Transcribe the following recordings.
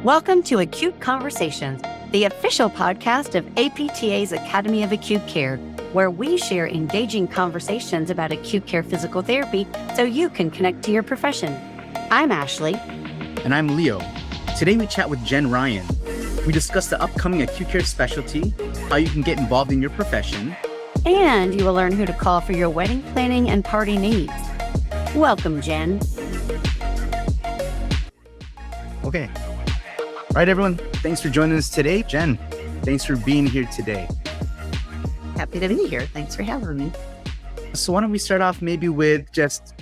Welcome to Acute Conversations, the official podcast of APTA's Academy of Acute Care, where we share engaging conversations about acute care physical therapy so you can connect to your profession. I'm Ashley. And I'm Leo. Today we chat with Jen Ryan. We discuss the upcoming acute care specialty, how you can get involved in your profession, and you will learn who to call for your wedding planning and party needs. Welcome, Jen. Okay. All right, everyone. Thanks for joining us today. Jen, thanks for being here today. Happy to be here. Thanks for having me. So why don't we start off maybe with just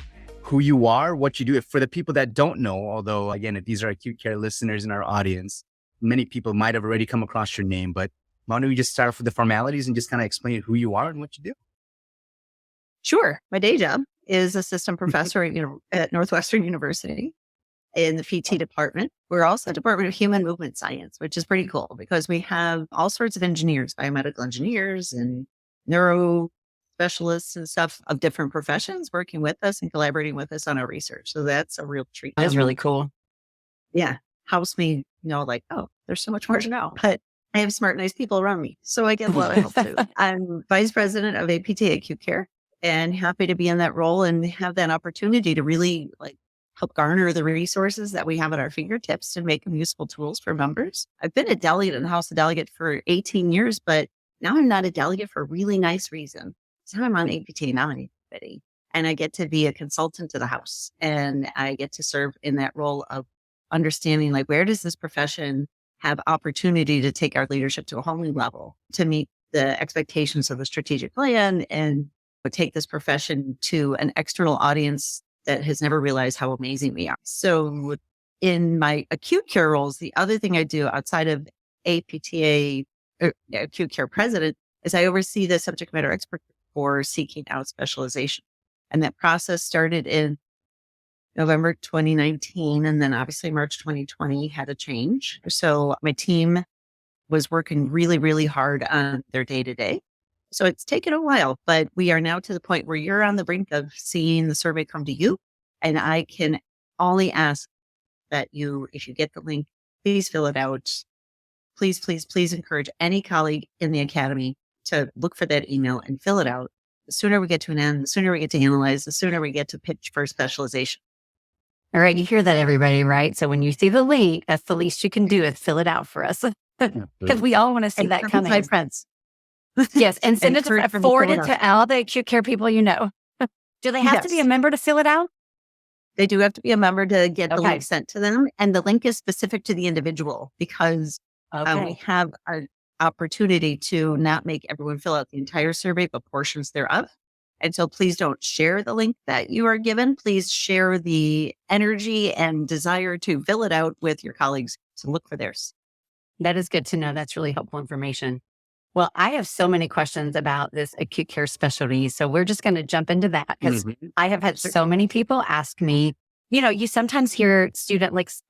who you are, what you do. For the people that don't know, although, again, if these are acute care listeners in our audience, many people might have already come across your name, but why don't we just start off with the formalities and just kind of explain who you are and what you do? Sure. My day job is assistant professor at Northwestern University in the PT department. We're also a Department of Human Movement Science, which is pretty cool because we have all sorts of engineers, biomedical engineers and neuro specialists and stuff of different professions working with us and collaborating with us on our research. So that's a real treat. That's really cool. Yeah. Helps me know, like, oh, there's so much more to know. But I have smart, nice people around me. So I get a lot of help too. I'm vice president of APTA Acute Care and happy to be in that role and have that opportunity to really help garner the resources that we have at our fingertips and make them useful tools for members. I've been a delegate in the House of Delegate for 18 years, but now I'm not a delegate for a really nice reason. So I'm on APTA Nominating Committee and I get to be a consultant to the House and I get to serve in that role of understanding where does this profession have opportunity to take our leadership to a whole new level to meet the expectations of the strategic plan and take this profession to an external audience that has never realized how amazing we are. So in my acute care roles, the other thing I do outside of APTA acute care president is I oversee the subject matter expert for seeking out specialization. And that process started in November 2019. And then obviously March 2020 had a change. So my team was working really, really hard on their day-to-day. So it's taken a while, but we are now to the point where you're on the brink of seeing the survey come to you. And I can only ask that you, if you get the link, please fill it out. Please, please, please encourage any colleague in the academy to look for that email and fill it out. The sooner we get to an end, the sooner we get to analyze, the sooner we get to pitch for specialization. All right. You hear that, everybody, right? So when you see the link, that's the least you can do is fill it out for us because we all want to see that coming. My friends. Yes, and send it to forward it to all the acute care people you know. Do they have to be a member to fill it out? They do have to be a member to get the link sent to them. And the link is specific to the individual because we have an opportunity to not make everyone fill out the entire survey, but portions thereof. And so please don't share the link that you are given. Please share the energy and desire to fill it out with your colleagues. So look for theirs. That is good to know. That's really helpful information. Well, I have so many questions about this acute care specialty. So we're just going to jump into that because I have had so many people ask me, you sometimes hear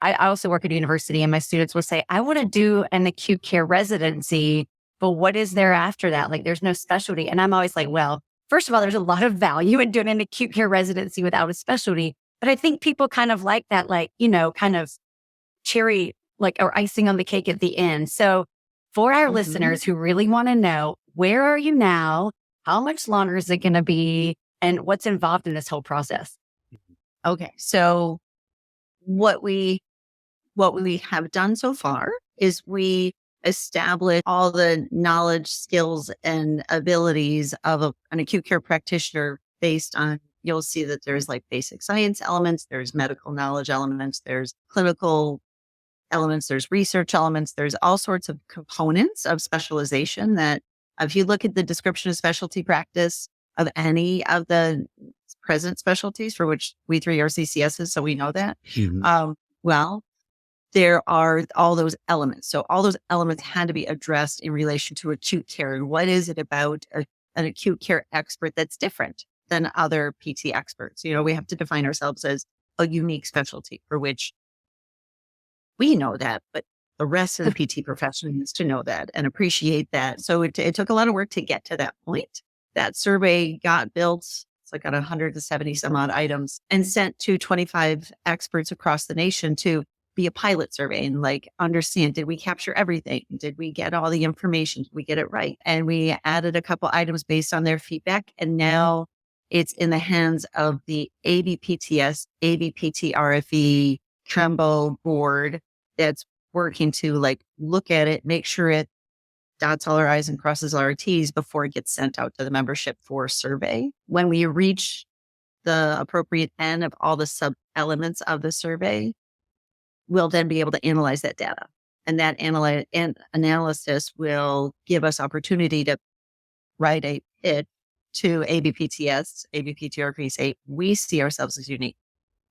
I also work at a university and my students will say, I want to do an acute care residency, but what is there after that? There's no specialty. And I'm always like, well, first of all, there's a lot of value in doing an acute care residency without a specialty. But I think people kind of like that, kind of cherry, or icing on the cake at the end. So for our listeners who really want to know, where are you now? How much longer is it going to be? And what's involved in this whole process? Okay. So what we have done so far is we establish all the knowledge, skills, and abilities of an acute care practitioner based on, you'll see that there's basic science elements, there's medical knowledge elements, there's clinical elements, there's research elements, there's all sorts of components of specialization that if you look at the description of specialty practice of any of the present specialties for which we three are CCSs, so we know that, there are all those elements. So all those elements had to be addressed in relation to acute care. And what is it about an acute care expert that's different than other PT experts? We have to define ourselves as a unique specialty for which we know that, but the rest of the PT profession needs to know that and appreciate that. So it took a lot of work to get to that point. That survey got built like on 170 some odd items, and sent to 25 experts across the nation to be a pilot survey and like understand, did we capture everything? Did we get all the information? Did we get it right? And we added a couple items based on their feedback. And now it's in the hands of the ABPTS, ABPT-RFE, Trumbo board that's working to like look at it, make sure it dots all our I's and crosses all our T's before it gets sent out to the membership for survey. When we reach the appropriate end of all the sub elements of the survey, we'll then be able to analyze that data. And that analysis will give us opportunity to write a pitch to ABPTS, ABPTRP, say, we see ourselves as unique.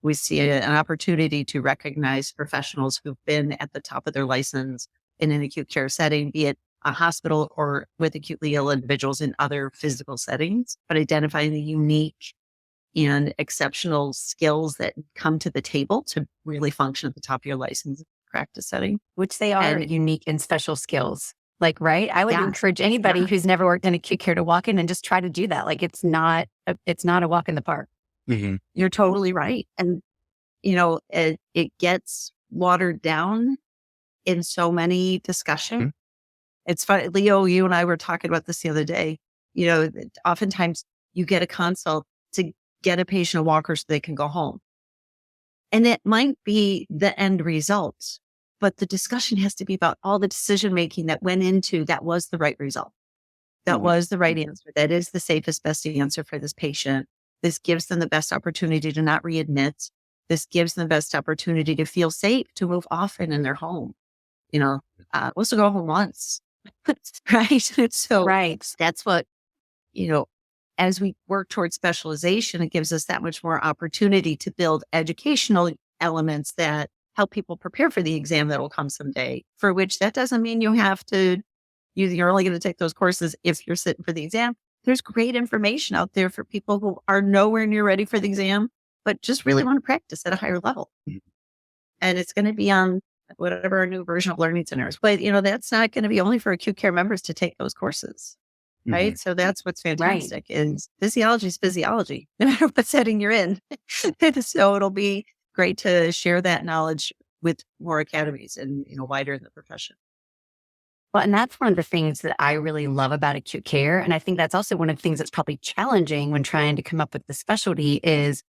We see an opportunity to recognize professionals who've been at the top of their license in an acute care setting, be it a hospital or with acutely ill individuals in other physical settings, but identifying the unique and exceptional skills that come to the table to really function at the top of your license practice setting. Which they are unique and special skills. Like, right? I would encourage anybody who's never worked in acute care to walk in and just try to do that. Like, it's not a walk in the park. Mm-hmm. You're totally right. And, you know, it gets watered down in so many discussions. Mm-hmm. It's funny, Leo, you and I were talking about this the other day. You know, oftentimes you get a consult to get a patient a walker so they can go home. And it might be the end result, but the discussion has to be about all the decision-making that went into that was the right result. That was the right answer. That is the safest, best answer for this patient. This gives them the best opportunity to not readmit. This gives them the best opportunity to feel safe, to move often in their home. You know, wants to go home once, right? So that's what, you know, as we work towards specialization, it gives us that much more opportunity to build educational elements that help people prepare for the exam that will come someday, for which that doesn't mean you have to, you're only going to take those courses if you're sitting for the exam. There's great information out there for people who are nowhere near ready for the exam, but just really want to practice at a higher level. Mm-hmm. And it's going to be on whatever our new version of Learning Centers. But, you know, that's not going to be only for acute care members to take those courses. Right. So that's what's fantastic is physiology is physiology, no matter what setting you're in. So it'll be great to share that knowledge with more academies and, you know, wider in the profession. Well, and that's one of the things that I really love about acute care. And I think that's also one of the things that's probably challenging when trying to come up with the specialty is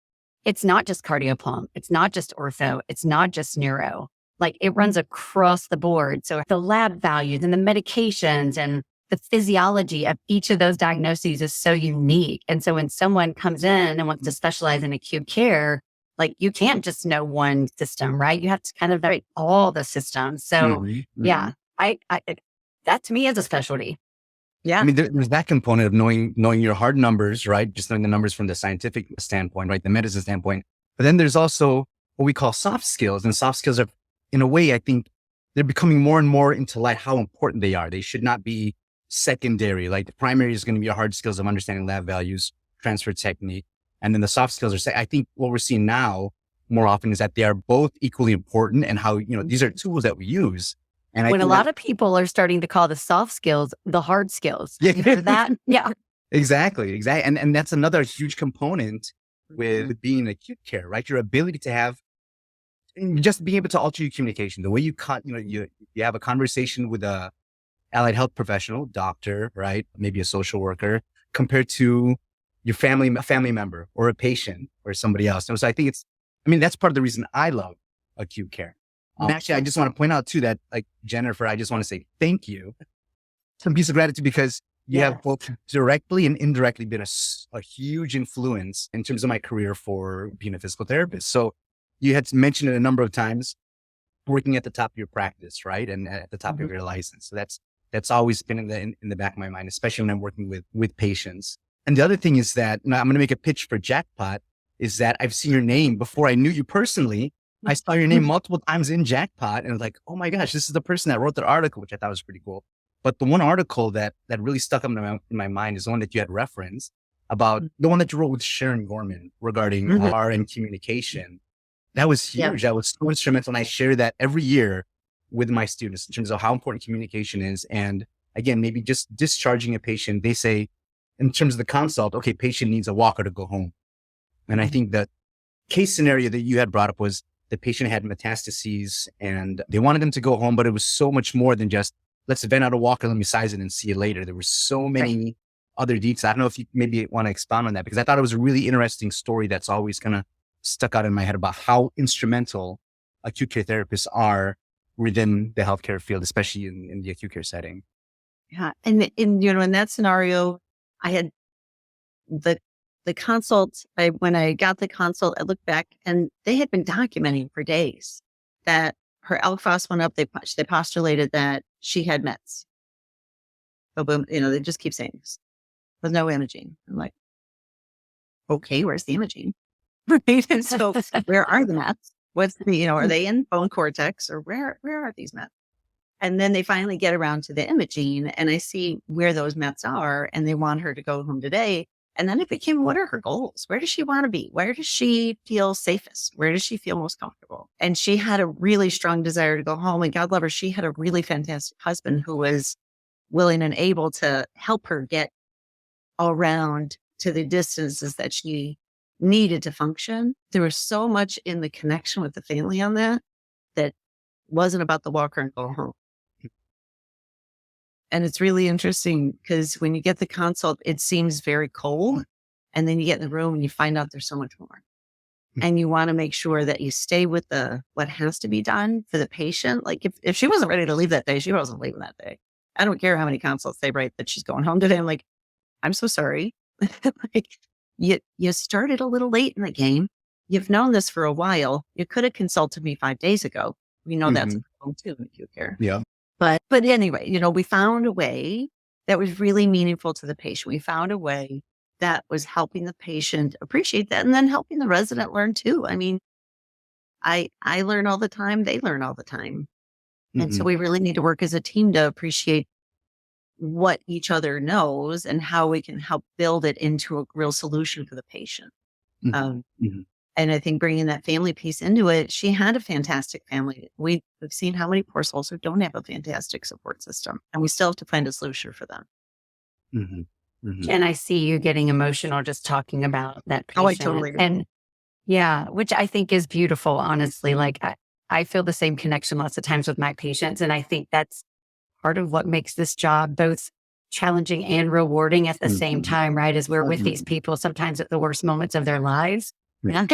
it's not just cardiopulm. It's not just ortho. It's not just neuro. Like it runs across the board. So the lab values and the medications and the physiology of each of those diagnoses is so unique. And so when someone comes in and wants to specialize in acute care, like you can't just know one system, right? You have to kind of know all the systems. So yeah, I that to me is a specialty. Yeah. I mean, there's that component of knowing your hard numbers, right? Just knowing the numbers from the scientific standpoint, right? The medicine standpoint. But then there's also what we call soft skills. And soft skills are, in a way, I think they're becoming more and more into light how important they are. They should not be secondary. Like the primary is going to be your hard skills of understanding lab values, transfer technique. And then the soft skills are, I think what we're seeing now more often is that they are both equally important and how, you know, these are tools that we use. And when a lot of people are starting to call the soft skills, the hard skills. Yeah. You heard that? Yeah. Exactly. And that's another huge component with being in acute care, right? Your ability to have, just being able to alter your communication, the way you have a conversation with a allied health professional, doctor, right? Maybe a social worker, compared to your family member or a patient or somebody else. And so I think that's part of the reason I love acute care. And actually, I just want to point out too that, like Jennifer, I just want to say thank you. Some piece of gratitude because you have both directly and indirectly been a huge influence in terms of my career for being a physical therapist. So you had mentioned it a number of times, working at the top of your practice, right? And at the top of your license. So that's always been in the back of my mind, especially when I'm working with patients. And the other thing is that, I'm going to make a pitch for Jackpot, is that I've seen your name before I knew you personally. I saw your name multiple times in Jackpot and I was like, oh my gosh, this is the person that wrote that article, which I thought was pretty cool. But the one article that really stuck up in my mind is the one that you had referenced about the one that you wrote with Sharon Gorman regarding R and communication. That was huge. Yeah. That was so instrumental. And I share that every year with my students in terms of how important communication is. And again, maybe just discharging a patient, they say, in terms of the consult, okay, patient needs a walker to go home. And I think the case scenario that you had brought up was the patient had metastases and they wanted them to go home, but it was so much more than just, let's vent out a walker, let me size it and see you later. There were so many other details. I don't know if you maybe want to expound on that, because I thought it was a really interesting story that's always kind of stuck out in my head about how instrumental acute care therapists are within the healthcare field, especially in the acute care setting. Yeah. And in that scenario, I had the consult. When I got the consult, I looked back and they had been documenting for days that her alk-phos went up. They postulated that she had mets. So boom, they just keep saying this with no imaging. I'm like, okay, where's the imaging? Right. And so where are the mets? What's are they in bone cortex or where are these mets? And then they finally get around to the imaging and I see where those mets are and they want her to go home today. And then it became, what are her goals? Where does she want to be? Where does she feel safest? Where does she feel most comfortable? And she had a really strong desire to go home. And God love her, she had a really fantastic husband who was willing and able to help her get around to the distances that she needed to function. There was so much in the connection with the family on that wasn't about the walker and go home. And it's really interesting because when you get the consult, it seems very cold. And then you get in the room and you find out there's so much more. And you want to make sure that you stay with what has to be done for the patient. Like if she wasn't ready to leave that day, she wasn't leaving that day. I don't care how many consults they write that she's going home today. I'm like, I'm so sorry. Like you started a little late in the game. You've known this for a while. You could have consulted me 5 days ago. We know that's a problem too in acute care. Yeah. But anyway, we found a way that was really meaningful to the patient. We found a way that was helping the patient appreciate that and then helping the resident learn too. I mean, I learn all the time. They learn all the time. And so we really need to work as a team to appreciate what each other knows and how we can help build it into a real solution for the patient. And I think bringing that family piece into it, she had a fantastic family. We've seen how many poor souls who don't have a fantastic support system, and we still have to find a solution for them. And I see you getting emotional just talking about that patient. Oh, I totally agree. And yeah, which I think is beautiful, honestly. Like I feel the same connection lots of times with my patients. And I think that's part of what makes this job both challenging and rewarding at the same time, right? As we're with these people, sometimes at the worst moments of their lives. Yeah.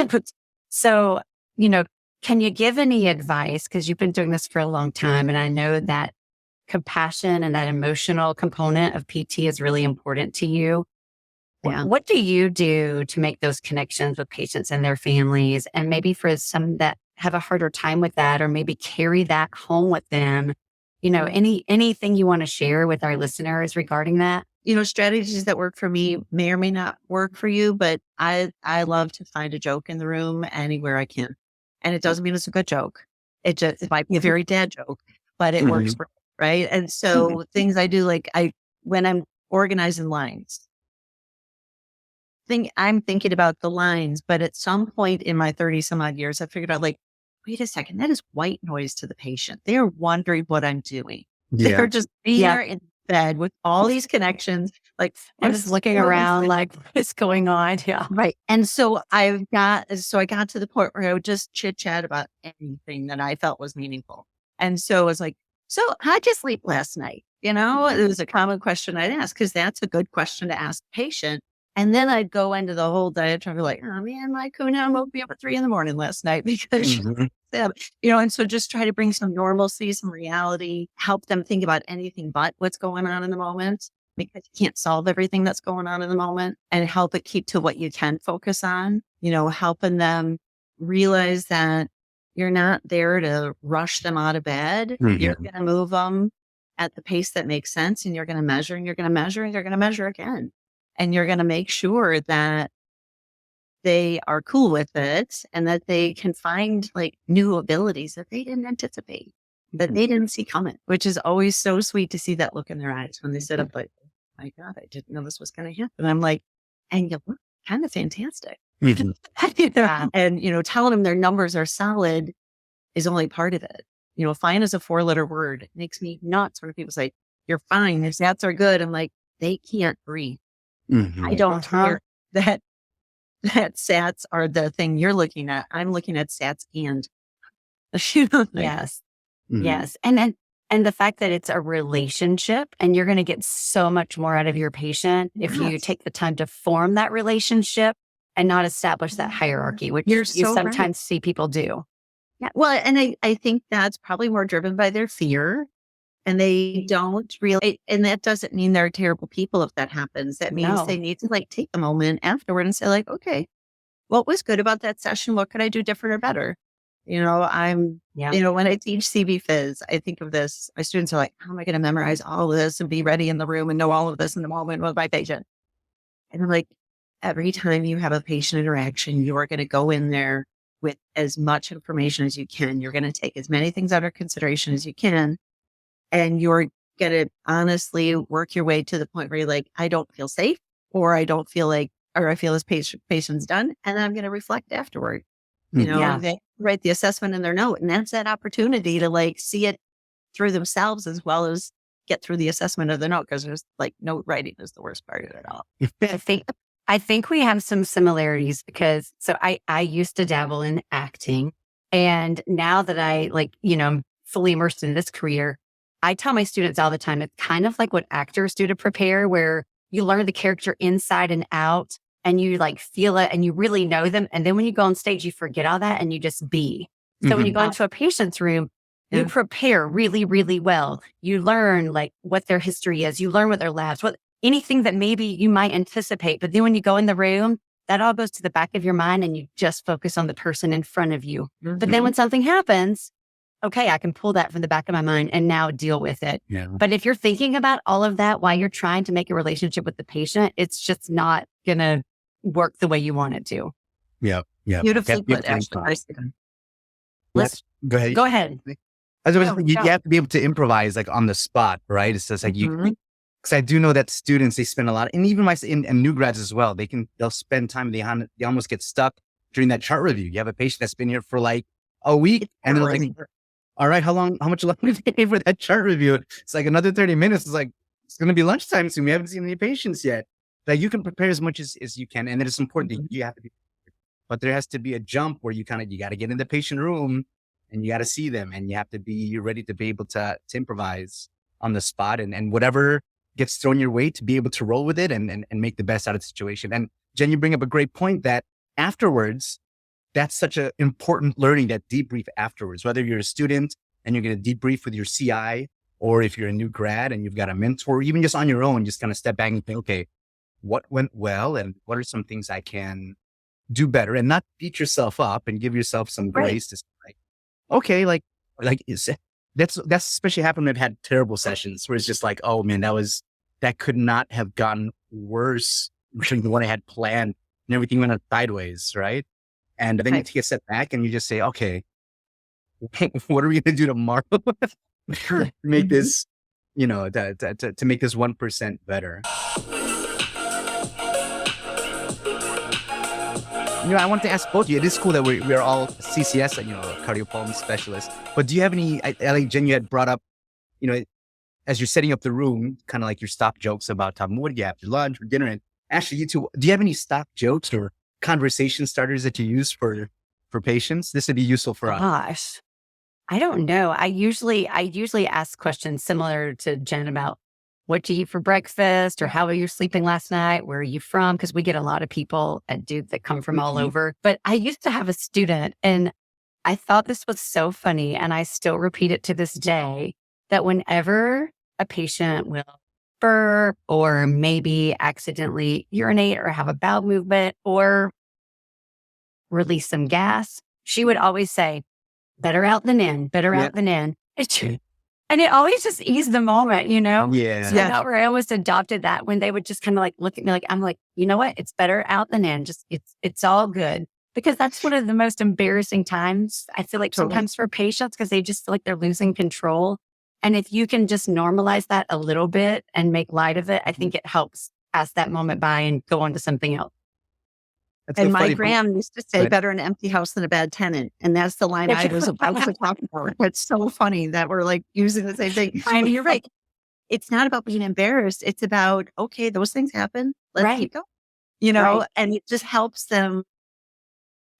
So, can you give any advice? Because you've been doing this for a long time. And I know that compassion and that emotional component of PT is really important to you. Yeah. What do you do to make those connections with patients and their families? And maybe for some that have a harder time with that, or maybe carry that home with them, anything you want to share with our listeners regarding that? Strategies that work for me may or may not work for you, but I love to find a joke in the room anywhere I can. And it doesn't mean it's a good joke. It might be a very dad joke, but it works for me, right? And so things I do, like when I'm organizing lines, I'm thinking about the lines, but at some point in my 30 some odd years, I figured out wait a second, that is white noise to the patient. They're wondering what I'm doing. Yeah. They're just being there in bed with all these connections. Like I'm just looking around like what's going on. Yeah. Right. And so I got to the point where I would just chit chat about anything that I felt was meaningful. And so I was like, so how'd you sleep last night? It was a common question I'd ask because that's a good question to ask the patient. And then I'd go into the whole diatribe like, oh man, my Kuna woke me up at 3 a.m. last night because and so just try to bring some normalcy, some reality, help them think about anything but what's going on in the moment, because you can't solve everything that's going on in the moment, and help it keep to what you can focus on, helping them realize that you're not there to rush them out of bed. You're going to move them at the pace that makes sense, and you're going to measure and you're going to measure and you're going to measure again. And you're going to make sure that they are cool with it and that they can find new abilities that they didn't anticipate, that they didn't see coming, which is always so sweet to see that look in their eyes when they sit up like, oh my God, I didn't know this was going to happen. I'm like, and you look kind of fantastic. And, telling them their numbers are solid is only part of it. Fine is a 4-letter word. It makes me nuts when people say, you're fine. Your stats are good. I'm like, they can't breathe. I don't care that SATs are the thing you're looking at. I'm looking at SATs and Yes. Yes. And the fact that it's a relationship and you're going to get so much more out of your patient if you take the time to form that relationship and not establish that hierarchy, which You're you so right. sometimes see people do. Yeah. Well, and I think that's probably more driven by their fear. And they don't really, and that doesn't mean they're terrible people if that happens. That means they need to like take a moment afterward and say like, okay, what was good about that session? What could I do different or better? You know, when I teach CB Phys, I think of this. My students are like, how am I going to memorize all of this and be ready in the room and know all of this in the moment with my patient? And I'm like, every time you have a patient interaction, you are going to go in there with as much information as you can. You're going to take as many things under consideration as you can. And you're going to honestly work your way to the point where you're like, I don't feel safe, or I don't feel like, or I feel this patient's done. And I'm going to reflect afterward. They write the assessment in their note, and that's that opportunity to like see it through themselves as well as get through the assessment of the note, because there's like note writing is the worst part of it all. I think we have some similarities because I used to dabble in acting, and now that I I'm fully immersed in this career, I tell my students all the time, it's kind of like what actors do to prepare, where you learn the character inside and out. And you like feel it and you really know them. And then when you go on stage, you forget all that and you just be. So when you go into a patient's room, you prepare really, really well. You learn like what their history is. You learn what their labs, anything that maybe you might anticipate. But then when you go in the room, that all goes to the back of your mind and you just focus on the person in front of you. But then when something happens, okay, I can pull that from the back of my mind and now deal with it. Yeah. But if you're thinking about all of that while you're trying to make a relationship with the patient, it's just not going to work the way you want it to. Yeah. Beautifully put, Ashley. Go ahead. Go ahead. You have to be able to improvise like on the spot, right? It's just like because I do know that students, they spend a lot, and even and new grads as well, they'll spend time, they almost get stuck during that chart review. You have a patient that's been here for like a week and they're like, all right, how much longer did they pay for that chart review? It's like another 30 minutes. It's like, it's going to be lunchtime soon. We haven't seen any patients yet. Like you can prepare as much as you can. And it is important that you have to be, but there has to be a jump where you got to get in the patient room and you got to see them and you're ready to be able to improvise on the spot and whatever gets thrown your way to be able to roll with it and make the best out of the situation. And Jen, you bring up a great point that afterwards, that's such an important learning, that debrief afterwards, whether you're a student and you're going to debrief with your CI, or if you're a new grad and you've got a mentor, or even just on your own, just kind of step back and think, okay, what went well and what are some things I can do better, and not beat yourself up and give yourself some grace to say, like, okay, that's especially happened when I've had terrible sessions where it's just like, oh man, that could not have gotten worse than the one I had planned and everything went sideways, right? And then you take a step back and you just say, okay, what are we going to do tomorrow to make this, to make this 1% better? I want to ask both of you. It is cool that we're all CCS, cardiopulmonary specialists. But do you have any, I think Jen, you had brought up, as you're setting up the room, kind of like your stock jokes about what did you have for lunch or dinner? And Ashley, you too, do you have any stock jokes or conversation starters that you use for patients? This would be useful for us. Gosh, I don't know. I usually ask questions similar to Jen about what did you eat for breakfast, or how were you sleeping last night? Where are you from? Because we get a lot of people at Duke that come from all over. But I used to have a student, and I thought this was so funny, and I still repeat it to this day, that whenever a patient will burp or maybe accidentally urinate or have a bowel movement or release some gas, she would always say, better out than in, better out than in. And it always just eased the moment, Yeah. So I almost adopted that when they would just kind of like look at me like, I'm like, you know what? It's better out than in. Just it's all good. Because that's one of the most embarrassing times, I feel like, sometimes for patients, because they just feel like they're losing control. And if you can just normalize that a little bit and make light of it, I think it helps pass that moment by and go on to something else. And my Graham used to say, better an empty house than a bad tenant. And that's the line I was about to talk about. It's so funny that we're like using the same thing. I mean, you're right. it's not about being embarrassed. It's about, okay, those things happen. Let's keep Right. going, and it just helps them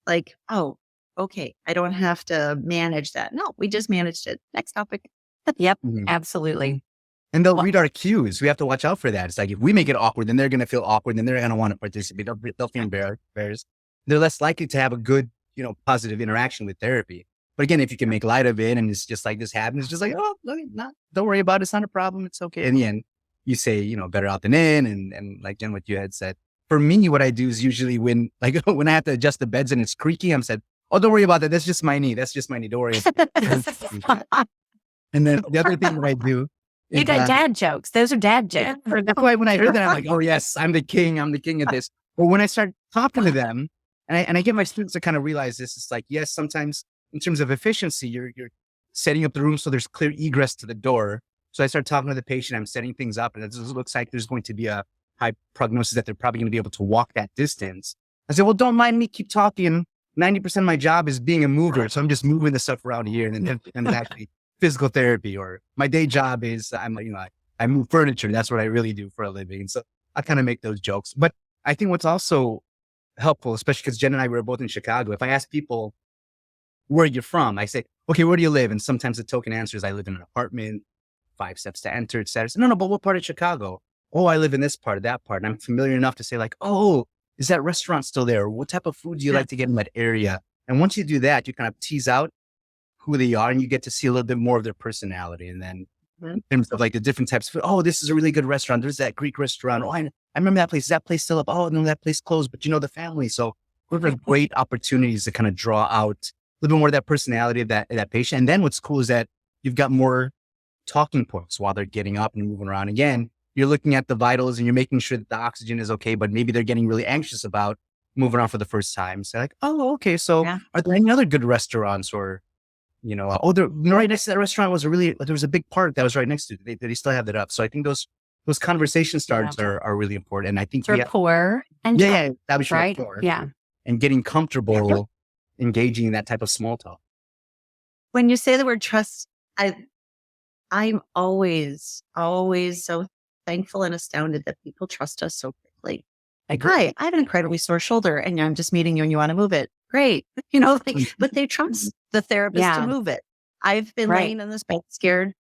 like, oh, okay, I don't have to manage that. No, we just managed it. Next topic. Yep. Mhm. Absolutely. And they'll Well, read our cues. We have to watch out for that. It's like if we make it awkward, then they're going to feel awkward. Then they're going to want to participate. They'll feel embarrassed. They're less likely to have a good, positive interaction with therapy. But again, if you can make light of it and it's just like this happens, it's just like, oh, look, don't worry about it. It's not a problem. It's okay. In the end, you say, better out than in. And like Jen, what you had said. For me, what I do is usually when I have to adjust the beds and it's creaky, I'm said, oh, don't worry about that. That's just my knee. That's just my knee. Don't worry about it. And then the other thing that I do you is, got dad jokes. Those are dad jokes. that's why when I heard that, I'm like, oh yes, I'm the king of this. But when I start talking to them and I get my students to kind of realize this, it's like, yes, sometimes in terms of efficiency, you're setting up the room so there's clear egress to the door. So I start talking to the patient, I'm setting things up and it looks like there's going to be a high prognosis that they're probably going to be able to walk that distance. I said, well, don't mind me, keep talking. 90% of my job is being a mover. So I'm just moving the stuff around here and it's actually physical therapy, or my day job is I move furniture. That's what I really do for a living. So I kind of make those jokes. But I think what's also helpful, especially because Jen and I were both in Chicago, if I ask people where you're from, I say, okay, where do you live? And sometimes the token answer is I live in an apartment, 5 steps to enter, et cetera. So, no, but what part of Chicago? Oh, I live in this part, that part. And I'm familiar enough to say like, oh, is that restaurant still there? What type of food do you like to get in that area? And once you do that, you kind of tease out who they are and you get to see a little bit more of their personality. And then in terms of like the different types of food, oh, this is a really good restaurant. There's that Greek restaurant. Oh, I remember that place. Is that place still up? Oh, no, that place closed, but the family. So those are great opportunities to kind of draw out a little bit more of that personality of that patient. And then what's cool is that you've got more talking points while they're getting up and moving around. Again, you're looking at the vitals and you're making sure that the oxygen is okay, but maybe they're getting really anxious about moving around for the first time. So like, oh, okay. So are there any other good restaurants or, right next to that restaurant there was a big park that was right next to it. They still have that up. So I think those conversation starts are really important. And I think rapport and establishing right? rapport. Yeah. And getting comfortable engaging in that type of small talk. When you say the word trust, I'm always so thankful and astounded that people trust us so quickly. Like, hi, I have an incredibly sore shoulder and I'm just meeting you and you want to move it. Great. But they trust the therapist to move it. I've been laying in this bed scared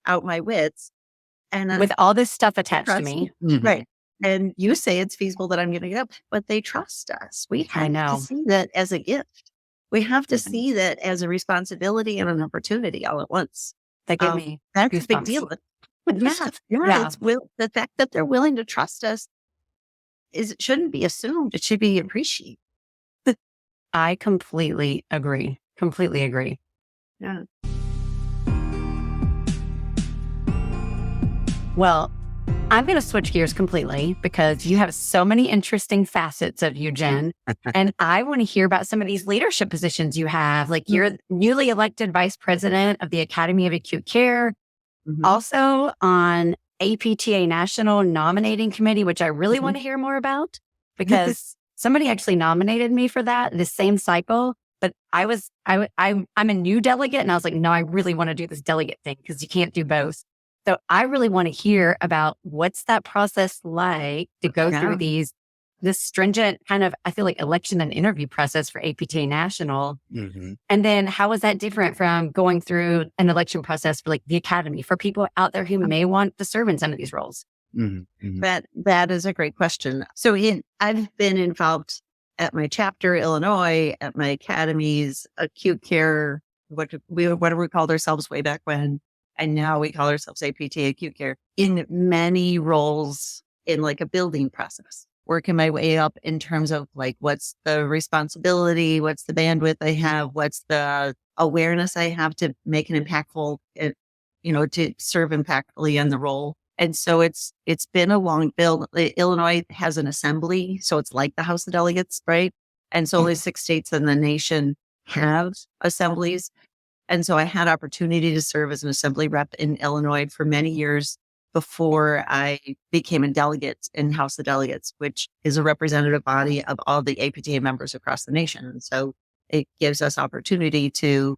out my wits. And with all this stuff attached to me. Mm-hmm. Right. And you say it's feasible that I'm going to get up, but they trust us. We have to see that as a gift. We have to see that as a responsibility and an opportunity all at once. That gave me that's a big deal. It's the fact that they're willing to trust us it shouldn't be assumed. It should be appreciated. I completely agree. Yeah. Well, I'm going to switch gears completely because you have so many interesting facets of you, Jen. And I want to hear about some of these leadership positions you have. Like you're newly elected vice president of the Academy of Acute Care, also on APTA National Nominating Committee, which I really want to hear more about because somebody actually nominated me for that the same cycle. But I'm a new delegate and I was like, no, I really want to do this delegate thing because you can't do both. So I really want to hear about what's that process like to go through this stringent kind of, I feel like election and interview process for APTA National. And then how is that different from going through an election process for like the Academy for people out there who may want to serve in some of these roles? That is a great question. So I've been involved at my chapter, Illinois, at my academies, acute care, what we called ourselves way back when. And now we call ourselves APTA Acute Care in many roles in like a building process, working my way up in terms of like, what's the responsibility? What's the bandwidth I have? What's the awareness I have to make an impactful, to serve impactfully in the role. And so it's been a long build. Illinois has an assembly. So it's like the House of Delegates, right? And so only 6 states in the nation have assemblies. And so I had opportunity to serve as an assembly rep in Illinois for many years before I became a delegate in House of Delegates, which is a representative body of all the APTA members across the nation. And so it gives us opportunity to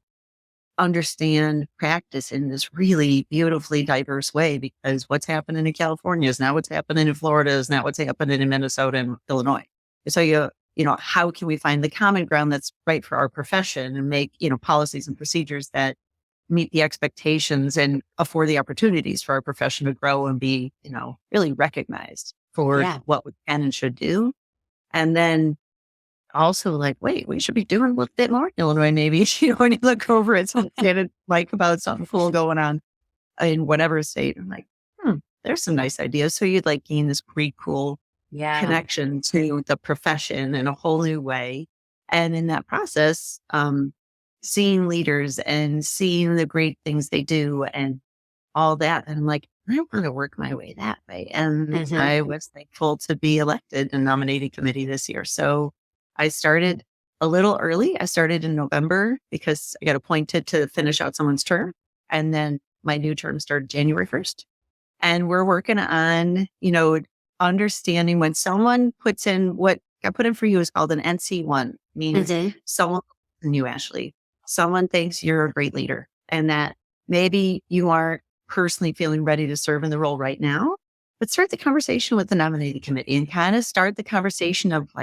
understand practice in this really beautifully diverse way, because what's happening in California is not what's happening in Florida, is not what's happening in Minnesota and Illinois. So how can we find the common ground that's right for our profession and make, policies and procedures that meet the expectations and afford the opportunities for our profession to grow and be, really recognized for what we can and should do. And then also wait, we should be doing a little bit more in Illinois, maybe, when you look over at something about something cool going on in whatever state. I'm like, there's some nice ideas. So you'd gain this pretty cool connection to the profession in a whole new way. And in that process, seeing leaders and seeing the great things they do and all that. And I'm like, I want to work my way that way. And I was thankful to be elected in the nominating committee this year. So I started a little early. I started in November because I got appointed to finish out someone's term. And then my new term started January 1st. And we're working on, understanding when someone puts in what got put in for you is called an NC1, means someone, and you, Ashley, someone thinks you're a great leader and that maybe you aren't personally feeling ready to serve in the role right now, but start the conversation with the nominating committee and kind of start the conversation of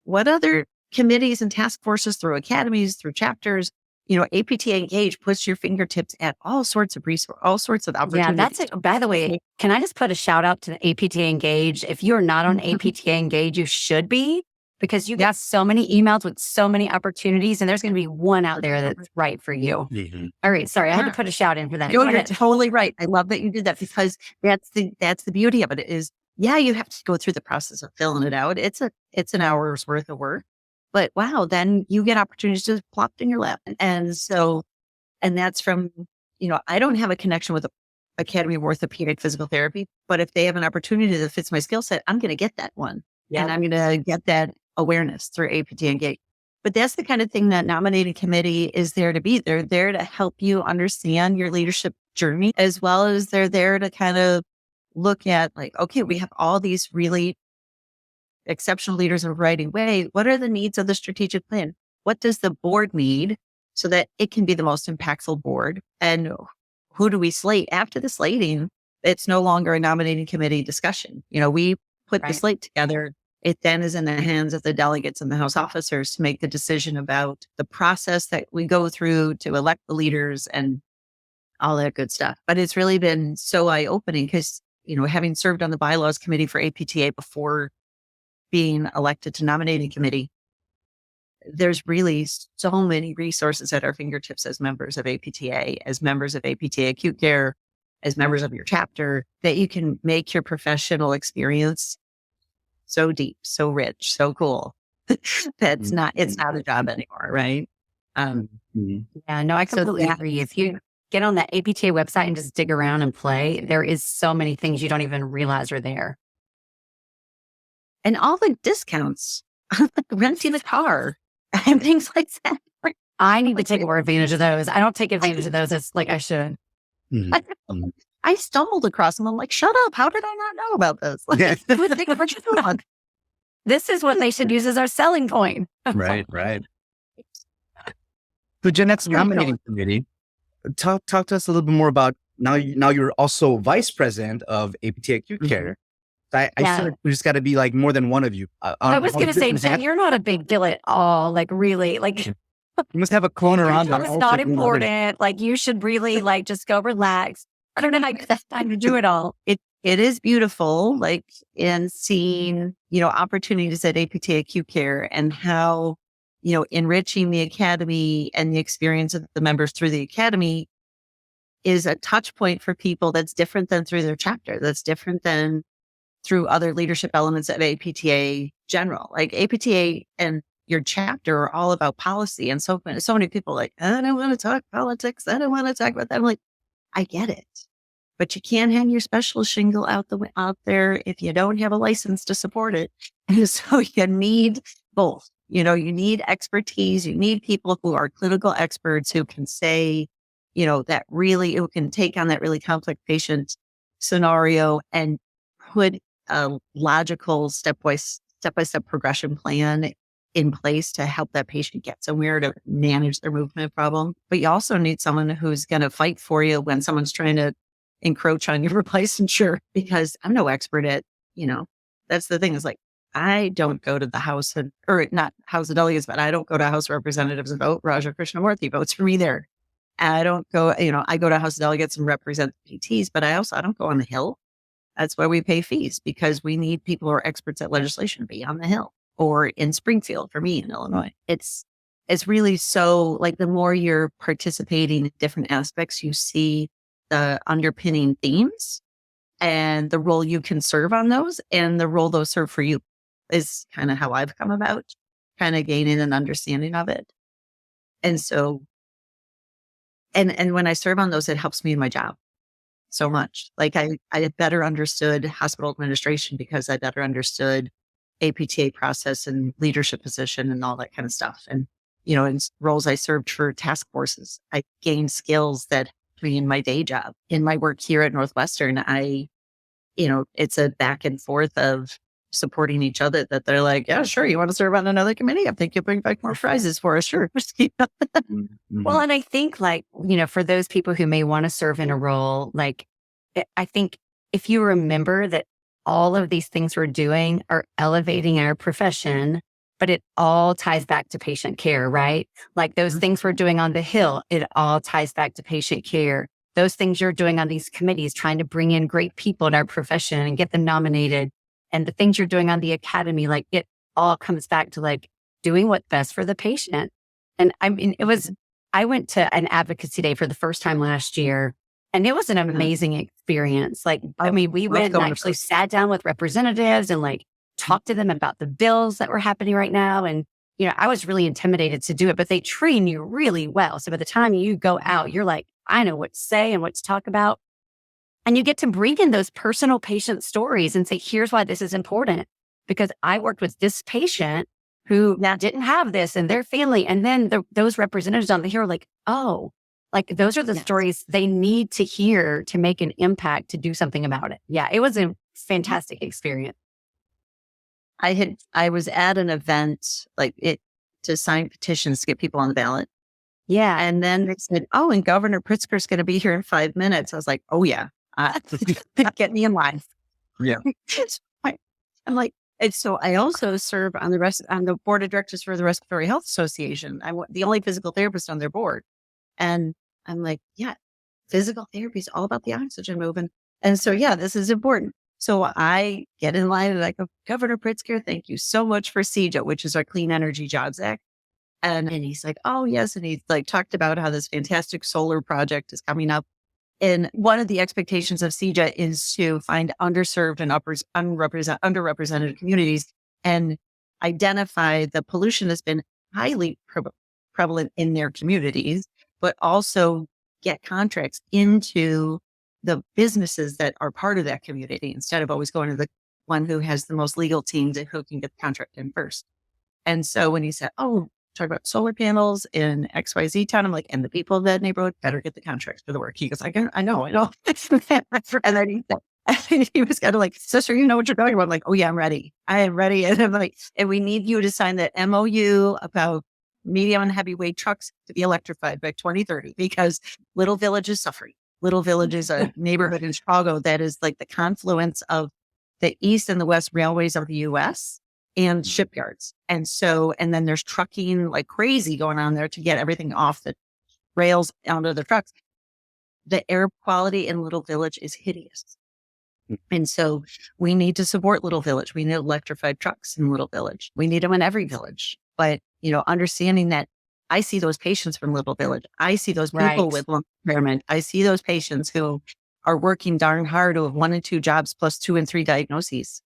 what other committees and task forces through academies, through chapters, APTA Engage puts your fingertips at all sorts of resources, all sorts of opportunities. Yeah, that's it. By the way, can I just put a shout out to the APTA Engage? If you're not on APTA Engage, you should be, because you get so many emails with so many opportunities, and there's going to be one out there that's right for you. All right. Sorry, I had to put a shout in for that. You're totally right. I love that you did that, because that's the beauty of it is, you have to go through the process of filling it out. It's an hour's worth of work. But wow, then you get opportunities to plop in your lap. And that's from, I don't have a connection with the Academy of Orthopedic Physical Therapy, but if they have an opportunity that fits my skill set, I'm going to get that one. And I'm going to get that awareness through APTA Engage. But that's the kind of thing that nominating committee is there to be. They're there to help you understand your leadership journey, as well as they're there to kind of look at okay, we have all these really exceptional leaders in a variety of ways. What are the needs of the strategic plan? What does the board need so that it can be the most impactful board? And who do we slate? After the slating, it's no longer a nominating committee discussion. We put the slate together. It then is in the hands of the delegates and the House officers to make the decision about the process that we go through to elect the leaders and all that good stuff. But it's really been so eye-opening because, having served on the bylaws committee for APTA before being elected to nominating committee, there's really so many resources at our fingertips as members of APTA, as members of APTA Acute Care, as members of your chapter, that you can make your professional experience so deep, so rich, so cool. It's not a job anymore, right? Yeah, no, I completely agree. If you get on the APTA website and just dig around and play, there is so many things you don't even realize are there. And all the discounts, renting a car and things like that. I need to take more advantage of those. I don't take advantage of those as I should. I stumbled across them. I'm like, shut up. How did I not know about this? This is what they should use as our selling point. Right. So Jeanette's nominating committee, talk to us a little bit more about now you're also vice president of APTA Acute Care. I feel like we just got to be more than one of you. I was going to say, Jen, you're not a big deal at all. Really, you must have a clone around. It's not important. You should really just go relax. I don't know how that's time to do it all. It is beautiful, in seeing, opportunities at APTA Acute Care and how, enriching the academy and the experience of the members through the academy is a touch point for people that's different than through their chapter. That's different than through other leadership elements of APTA general. APTA and your chapter are all about policy. And so many people I don't want to talk politics. I don't want to talk about that. I'm I get it. But you can't hang your special shingle out there if you don't have a license to support it. And so you need both. You need expertise. You need people who are clinical experts who can say, that really, who can take on that really complex patient scenario and put a logical step-by-step progression plan in place to help that patient get somewhere to manage their movement problem. But you also need someone who's going to fight for you when someone's trying to encroach on your licensure, because I'm no expert at, that's the thing is like, I don't go to the House or not House of Delegates, but I don't go to House of Representatives and vote. Raja Krishnamurthy votes for me there. I don't go, I go to House of Delegates and represent the PTs, but I don't go on the Hill. That's why we pay fees, because we need people who are experts at legislation to be on the Hill or in Springfield for me in Illinois. It's really so like the more you're participating in different aspects, you see the underpinning themes and the role you can serve on those and the role those serve for you is kind of how I've come about kind of gaining an understanding of it. And so, and when I serve on those, it helps me in my job so much. Like I better understood hospital administration because I better understood APTA process and leadership position and all that kind of stuff. And, in roles I served for task forces, I gained skills that in my day job, in my work here at Northwestern, it's a back and forth of supporting each other that they're like, yeah, sure. You want to serve on another committee? I think you'll bring back more prizes for us. Sure. Well, and I think for those people who may want to serve in a role, I think if you remember that all of these things we're doing are elevating our profession, but it all ties back to patient care, right? Like those things we're doing on the Hill, it all ties back to patient care. Those things you're doing on these committees, trying to bring in great people in our profession and get them nominated. And the things you're doing on the academy, it all comes back to doing what's best for the patient. And I mean, I went to an advocacy day for the first time last year, and it was an amazing experience. We went and actually sat down with representatives and talked to them about the bills that were happening right now. And, I was really intimidated to do it, but they train you really well. So by the time you go out, you're like, I know what to say and what to talk about. And you get to bring in those personal patient stories and say, here's why this is important. Because I worked with this patient who didn't have this and their family. And then those representatives on the Hill are like, oh, those are the stories they need to hear to make an impact, to do something about it. Yeah, it was a fantastic experience. I was at an event to sign petitions to get people on the ballot. Yeah. And then they said, oh, and Governor Pritzker's going to be here in 5 minutes. I was like, oh yeah, get me in line. Yeah. I'm like, and so I also serve on the board of directors for the Respiratory Health Association. I'm the only physical therapist on their board. And I'm like, yeah, physical therapy is all about the oxygen moving. And so, yeah, this is important. So I get in line and I go, Governor Pritzker, thank you so much for CJA, which is our Clean Energy Jobs Act. And he's like, oh, yes. And he talked about how this fantastic solar project is coming up. And one of the expectations of CJA is to find underserved and underrepresented communities and identify the pollution that's been highly prevalent in their communities, but also get contracts into the businesses that are part of that community instead of always going to the one who has the most legal teams and who can get the contract in first. And so when he said, oh, talk about solar panels in XYZ town, I'm like, and the people of that neighborhood better get the contracts for the work. He goes, I know. And then he was kind of like, sister, you know what you're talking about. I'm like, oh yeah, I'm ready. I am ready. And I'm like, and we need you to sign that MOU about medium and heavyweight trucks to be electrified by 2030 because Little Village is suffering. Little Village is a neighborhood in Chicago that is like the confluence of the East and the West railways of the US and shipyards. And then there's trucking like crazy going on there to get everything off the rails onto the trucks. The air quality in Little Village is hideous. And so we need to support Little Village. We need electrified trucks in Little Village. We need them in every village. But, understanding that I see those patients from Little Village. I see those people with lung impairment. I see those patients who are working darn hard who have 1 and 2 jobs plus 2 and 3 diagnoses.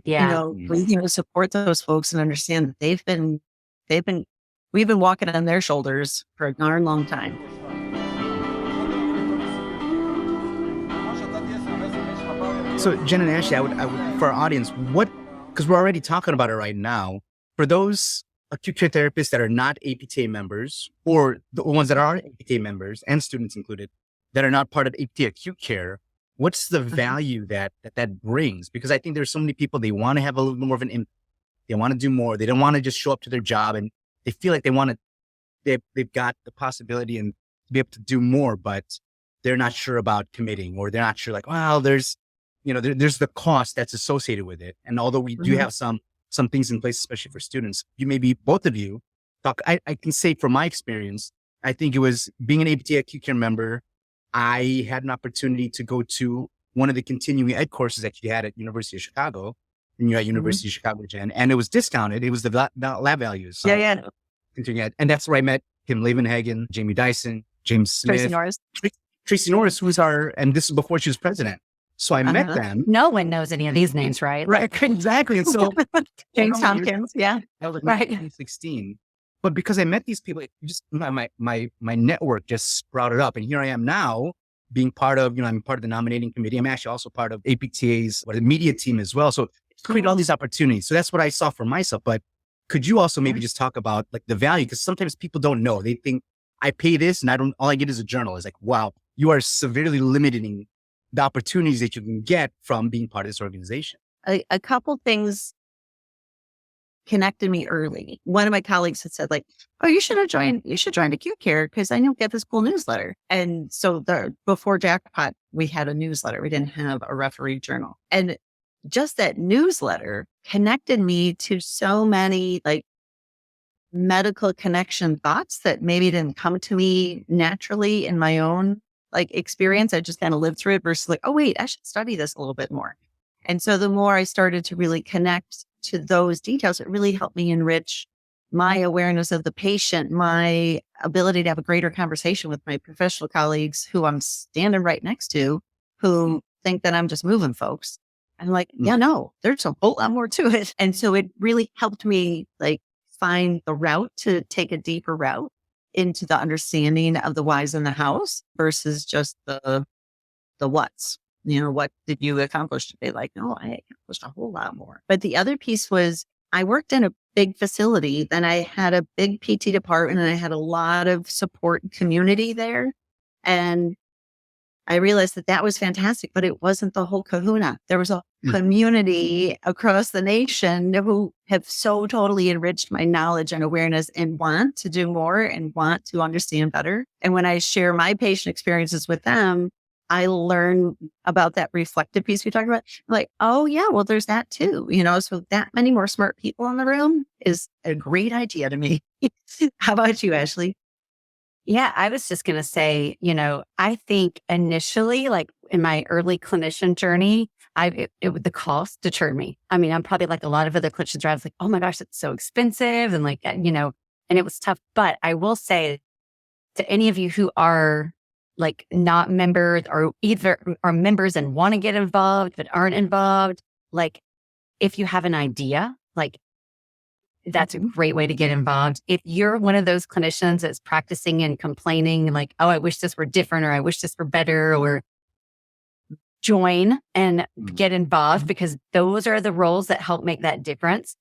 Yeah. We need to support those folks and understand that we've been walking on their shoulders for a darn long time. So Jen and Ashley, I would for our audience, because we're already talking about it right now, for those acute care therapists that are not APTA members, or the ones that are APTA members and students included, that are not part of APTA acute care, what's the value that brings? Because I think there's so many people, they want to have a little more of an impact. They want to do more. They don't want to just show up to their job, and they feel like they've got the possibility and be able to do more, but they're not sure about committing, or they're not sure, like, well, there's the cost that's associated with it. And although we do have some things in place, especially for students, both of you talk, I can say from my experience, I think it was being an APTA Acute Care member, I had an opportunity to go to one of the continuing ed courses that you had at University of Chicago, and you're at University of Chicago, Jen, and it was discounted. It was the lab values. So continuing ed. And that's where I met Kim Lavenhagen, Jamie Dyson, James Smith, Tracy Norris, and this is before she was president. So I met them. No one knows any of these names, right? Right, exactly. And so James Tompkins, that was like 2016. But because I met these people, my network just sprouted up, and here I am now, being part of, I'm part of the nominating committee. I'm actually also part of APTA's media team as well. So it's created all these opportunities. So that's what I saw for myself. But could you also maybe just talk about like the value? Because sometimes people don't know. They think I pay this and all I get is a journal. It's like, wow, you are severely limiting the opportunities that you can get from being part of this organization. A couple things connected me early. One of my colleagues had said, like, oh, you should join Acute Care because I know get this cool newsletter. And so before Jackpot, we had a newsletter. We didn't have a referee journal. And just that newsletter connected me to so many like medical connection thoughts that maybe didn't come to me naturally in my own like experience. I just kind of lived through it versus like, oh wait, I should study this a little bit more. And so the more I started to really connect to those details, it really helped me enrich my awareness of the patient, my ability to have a greater conversation with my professional colleagues who I'm standing right next to, who think that I'm just moving folks. I'm like, yeah, no, there's a whole lot more to it. And so it really helped me like find the route to take a deeper route into the understanding of the whys in the house versus just the what's. What did you accomplish today? Like, no, I accomplished a whole lot more. But the other piece was I worked in a big facility, then I had a big PT department, and I had a lot of support community there. And I realized that was fantastic, but it wasn't the whole kahuna. There was a community across the nation who have so totally enriched my knowledge and awareness and want to do more and want to understand better. And when I share my patient experiences with them, I learn about that reflective piece we talked about. Like, oh yeah, well, there's that too. So that many more smart people in the room is a great idea to me. How about you, Ashley? Yeah, I was just going to say, I think initially, like in my early clinician journey, the cost deterred me. I mean, I'm probably like a lot of other clinicians where I was like, oh my gosh, it's so expensive. And like, and it was tough. But I will say to any of you who are like not members or either are members and want to get involved, but aren't involved, like if you have an idea, like that's a great way to get involved. If you're one of those clinicians that's practicing and complaining like, oh, I wish this were different, or I wish this were better, or join and get involved, because those are the roles that help make that difference.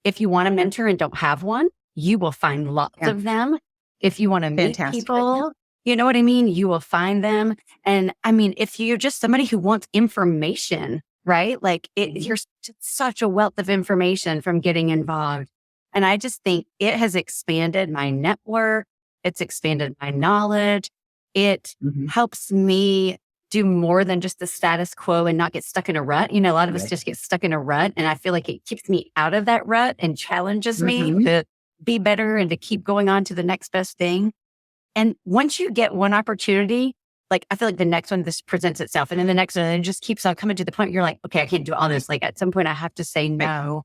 If you want a mentor and don't have one, you will find lots of them. If you want to meet people, you know what I mean? You will find them. And I mean, if you're just somebody who wants information, right? Like you're such a wealth of information from getting involved. And I just think it has expanded my network. It's expanded my knowledge. It helps me do more than just the status quo and not get stuck in a rut. A lot of us just get stuck in a rut. And I feel like it keeps me out of that rut and challenges me to be better and to keep going on to the next best thing. And once you get one opportunity, like I feel like the next one, this presents itself. And then the next one, and it just keeps on coming to the point you're like, okay, I can't do all this. Like at some point I have to say no.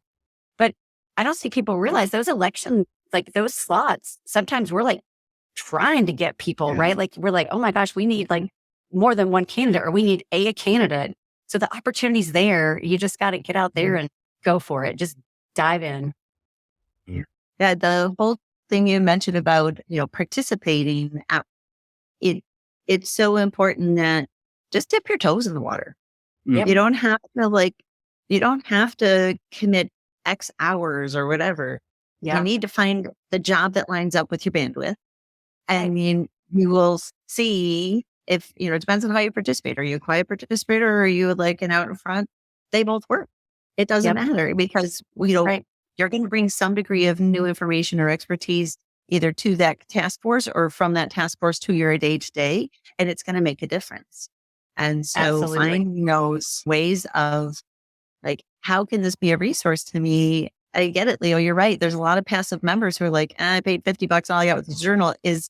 But I don't see people realize those elections, like those slots, sometimes we're like trying to get people, right? Like we're like, oh my gosh, we need like more than one candidate, or we need a candidate. So the opportunity's there. You just got to get out there and go for it. Just dive in. Yeah. The whole thing you mentioned about, participating, it's so important that just dip your toes in the water. You don't have to commit X hours or whatever. You need to find the job that lines up with your bandwidth. And you will see if, it depends on how you participate. Are you a quiet participator, or are you like an out in front? They both work. It doesn't matter, because you're going to bring some degree of new information or expertise either to that task force or from that task force to your day-to-day, and it's going to make a difference. And so Absolutely. finding those ways of like, how can this be a resource to me? I get it, Leo. You're right. There's a lot of passive members who are like, I paid $50. All I got with the journal it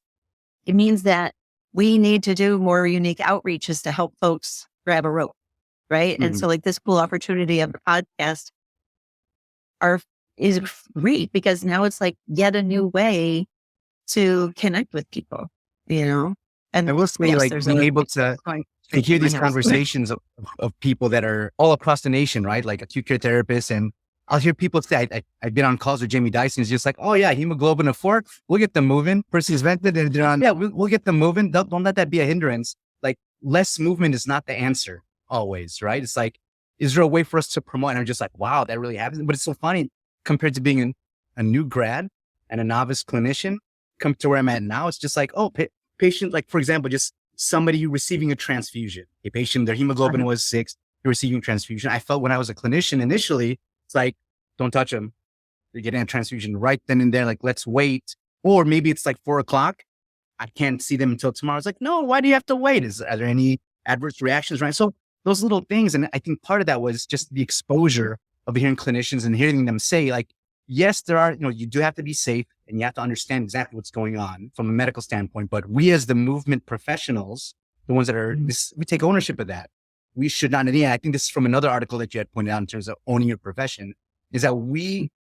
means that we need to do more unique outreaches to help folks grab a rope. Right. And so like this cool opportunity of the podcast is great because now it's like yet a new way to connect with people, And I will say, yes, like, there's being a- able to hear these conversations of people that are all across the nation, right? Like acute care therapists. And I'll hear people say, I've been on calls with Jamie Dyson. It's just like, oh yeah, hemoglobin of 4, we'll get them moving. Person's vented and they're on, yeah, we'll get them moving. Don't let that be a hindrance. Like less movement is not the answer always, right? It's like, is there a way for us to promote? And I'm just like, wow, that really happens. But it's so funny compared to being a new grad and a novice clinician come to where I'm at now. It's just like, oh, patient, like for example, just somebody receiving a transfusion. A patient, their hemoglobin was 6, they're receiving a transfusion. I felt when I was a clinician initially, it's like, don't touch them. They're getting a transfusion right then and there. Like, let's wait. Or maybe it's like 4:00. I can't see them until tomorrow. It's like, no, why do you have to wait? Are there any adverse reactions, right? So those little things. And I think part of that was just the exposure of hearing clinicians and hearing them say, like, yes, there are, you do have to be safe and you have to understand exactly what's going on from a medical standpoint. But we as the movement professionals, the ones that are, we take ownership of that. We should not, and yeah, I think this is from another article that you had pointed out in terms of owning your profession, is that we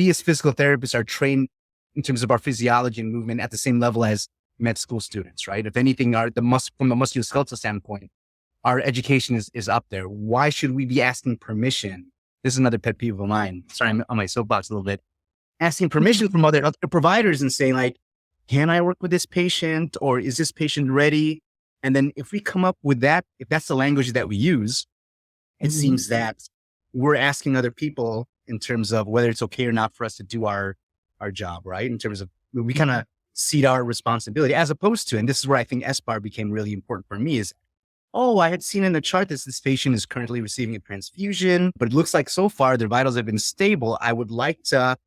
as physical therapists are trained in terms of our physiology and movement at the same level as med school students, right? If anything, from the musculoskeletal standpoint, our education is up there. Why should we be asking permission? This is another pet peeve of mine. Sorry, I'm on my soapbox a little bit. Asking permission from other providers and saying like, can I work with this patient or is this patient ready? And then if we come up with that, if that's the language that we use, it seems that we're asking other people in terms of whether it's okay or not for us to do our job, right? In terms of, we kind of cede our responsibility as opposed to, and this is where I think SBAR became really important for me is, oh, I had seen in the chart that this patient is currently receiving a transfusion, but it looks like so far their vitals have been stable. I would like to,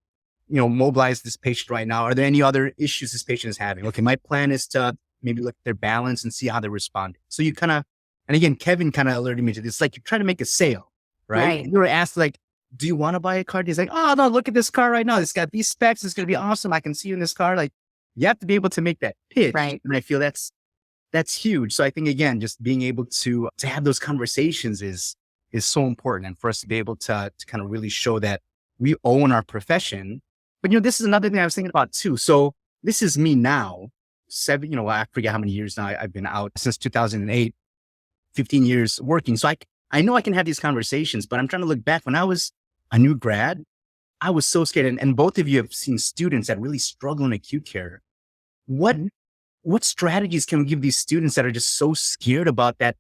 mobilize this patient right now. Are there any other issues this patient is having? Okay, my plan is to maybe look at their balance and see how they're responding. So you kind of, and again, Kevin kind of alerted me to this, like you're trying to make a sale, right? You were asked like, do you want to buy a car? He's like, oh no, look at this car right now. It's got these specs. It's going to be awesome. I can see you in this car. Like you have to be able to make that pitch. Right. And I feel that's huge. So I think again, just being able to have those conversations is so important. And for us to be able to kind of really show that we own our profession. But this is another thing I was thinking about too. So this is me now, I forget how many years now I've been out since 2008, 15 years working. So I know I can have these conversations, but I'm trying to look back when I was a new grad, I was so scared. And both of you have seen students that really struggle in acute care. What strategies can we give these students that are just so scared about that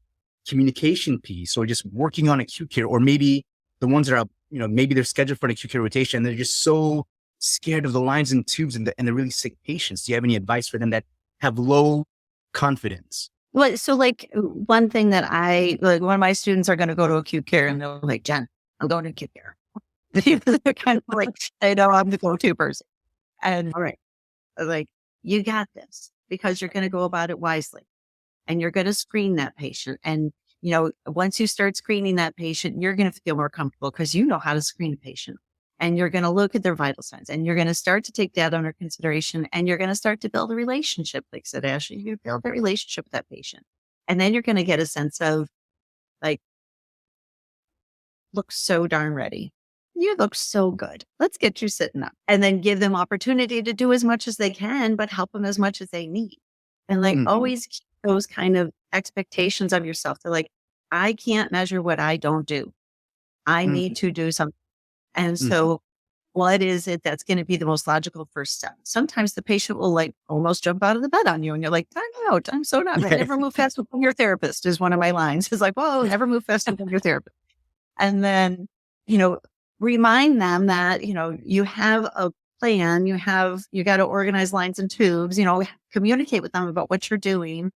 communication piece or just working on acute care, or maybe the ones that are, maybe they're scheduled for an acute care rotation and they're just so scared of the lines and tubes and the really sick patients? Do you have any advice for them that have low confidence? Well, so like one thing that one of my students are going to go to acute care and they're like, Jen, I'm going to acute care. They're kind of like, they know I'm the go-to person. And all right, like, you got this because you're going to go about it wisely and you're going to screen that patient. And, once you start screening that patient, you're going to feel more comfortable because you know how to screen a patient. And you're going to look at their vital signs and you're going to start to take that under consideration and you're going to start to build a relationship. Like said, Ashley, you build a relationship with that patient. And then you're going to get a sense of like, look so darn ready. You look so good. Let's get you sitting up and then give them opportunity to do as much as they can, but help them as much as they need. And like always keep those kind of expectations of yourself. They're like, I can't measure what I don't do. I need to do something. And so what is it that's going to be the most logical first step? Sometimes the patient will like almost jump out of the bed on you and you're like, time out. I'm so not. Never move faster than your therapist is one of my lines. It's like, whoa, never move faster than your therapist. And then, remind them that, you have a plan, you got to organize lines and tubes, communicate with them about what you're doing.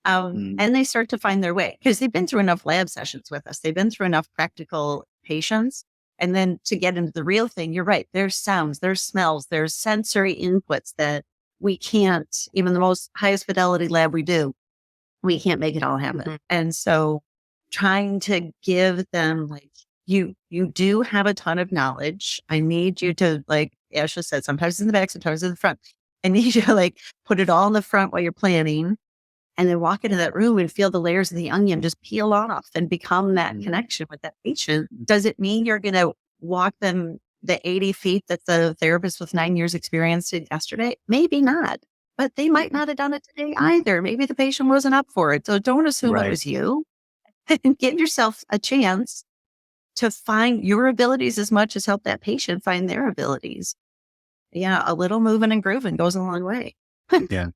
And they start to find their way because they've been through enough lab sessions with us. They've been through enough practical patients. And then to get into the real thing, you're right. There's sounds, there's smells, there's sensory inputs that we can't, even the most highest fidelity lab we do, we can't make it all happen. Mhm. And so trying to give them like, you do have a ton of knowledge. I need you to, like Ashley said, sometimes it's in the back, sometimes in the front. I need you to like put it all in the front while you're planning, and then walk into that room and feel the layers of the onion just peel off and become that connection with that patient. Does it mean you're going to walk them the 80 feet that the therapist with 9 years experience did yesterday? Maybe not, but they might not have done it today either. Maybe the patient wasn't up for it. So don't assume it was you. Give yourself a chance to find your abilities as much as help that patient find their abilities. Yeah, a little moving and grooving goes a long way. Yeah.